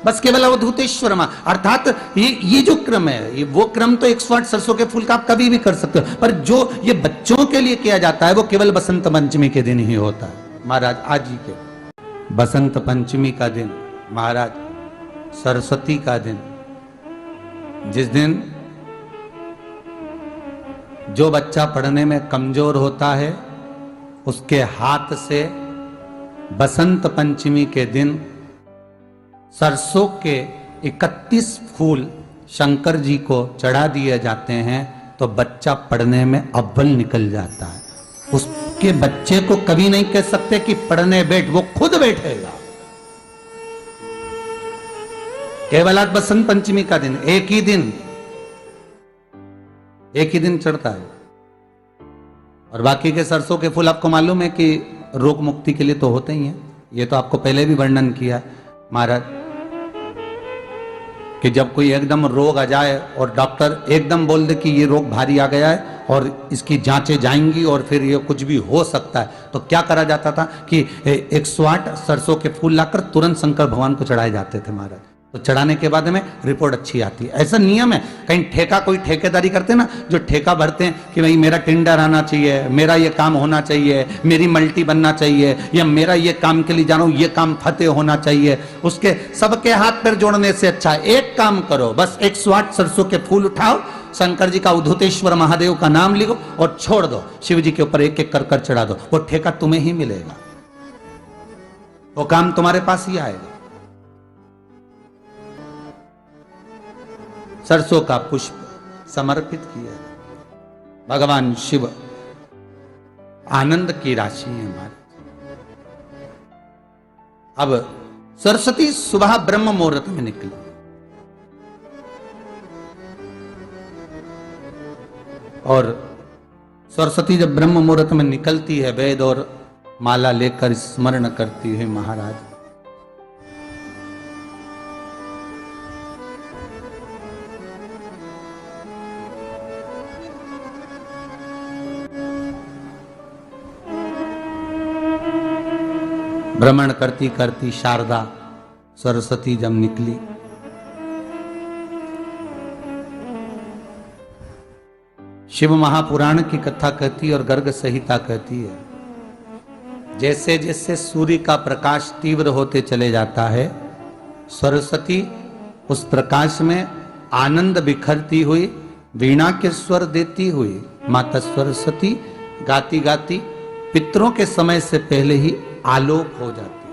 बस केवल अवधूतेश्वर मां, अर्थात ये जो क्रम है, ये वो क्रम तो 108 सरसों के फूल का आप कभी भी कर सकते हो, पर जो ये बच्चों के लिए किया जाता है वो केवल बसंत पंचमी के दिन ही होता है। महाराज आज ही के बसंत पंचमी का दिन, महाराज सरस्वती का दिन, जिस दिन जो बच्चा पढ़ने में कमजोर होता है उसके हाथ से बसंत पंचमी के दिन सरसों के 31 फूल शंकर जी को चढ़ा दिए जाते हैं तो बच्चा पढ़ने में अव्वल निकल जाता है। उसके बच्चे को कभी नहीं कह सकते कि पढ़ने बैठ, वो खुद बैठेगा। केवल आज बसंत पंचमी का दिन, एक ही दिन चढ़ता है, और बाकी के सरसों के फूल आपको मालूम है कि रोग मुक्ति के लिए तो होते ही हैं। ये तो आपको पहले भी वर्णन किया है महाराज कि जब कोई एकदम रोग आ जाए और डॉक्टर एकदम बोल दे कि ये रोग भारी आ गया है और इसकी जांचें जाएंगी और फिर ये कुछ भी हो सकता है, तो क्या करा जाता था कि 108 सरसों के फूल लाकर तुरंत शंकर भगवान को चढ़ाए जाते थे महाराज। तो चढ़ाने के बाद में रिपोर्ट अच्छी आती है, ऐसा नियम है। कहीं ठेका, कोई ठेकेदारी करते ना, जो ठेका भरते हैं कि भाई मेरा टेंडर आना चाहिए, मेरा ये काम होना चाहिए, मेरी मल्टी बनना चाहिए, या मेरा ये काम के लिए जा रहा हूं, ये काम फतेह होना चाहिए, उसके सबके हाथ पैर जोड़ने से अच्छा एक काम करो, बस 108 सरसों के फूल उठाओ, शंकर जी का उद्धतेश्वर महादेव का नाम लिखो और छोड़ दो, शिव जी के ऊपर एक एक कर चढ़ा दो, वो ठेका तुम्हें ही मिलेगा, वो काम तुम्हारे पास ही आएगा। सरसों का पुष्प समर्पित किया, भगवान शिव आनंद की राशि है हमारे। अब सरस्वती सुबह ब्रह्म मुहूर्त में निकली, और सरस्वती जब ब्रह्म मुहूर्त में निकलती है, वेद और माला लेकर स्मरण करती है महाराज। भ्रमण करती करती शारदा सरस्वती जब निकली, शिव महापुराण की कथा कहती है और गर्ग संहिता कहती है, जैसे जैसे सूर्य का प्रकाश तीव्र होते चले जाता है, सरस्वती उस प्रकाश में आनंद बिखरती हुई, वीणा के स्वर देती हुई माता सरस्वती गाती गाती पितरों के समय से पहले ही आलोक हो जाती,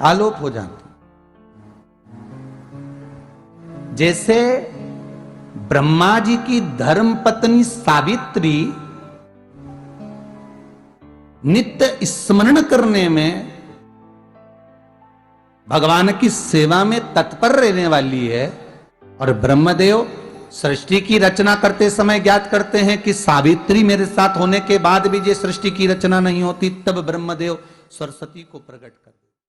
आलोक हो जाती। जैसे ब्रह्मा जी की धर्म पत्नी सावित्री नित्य स्मरण करने में, भगवान की सेवा में तत्पर रहने वाली है, और ब्रह्मदेव सृष्टि की रचना करते समय ज्ञात करते हैं कि सावित्री मेरे साथ होने के बाद भी ये सृष्टि की रचना नहीं होती, तब ब्रह्मदेव सरस्वती को प्रकट कर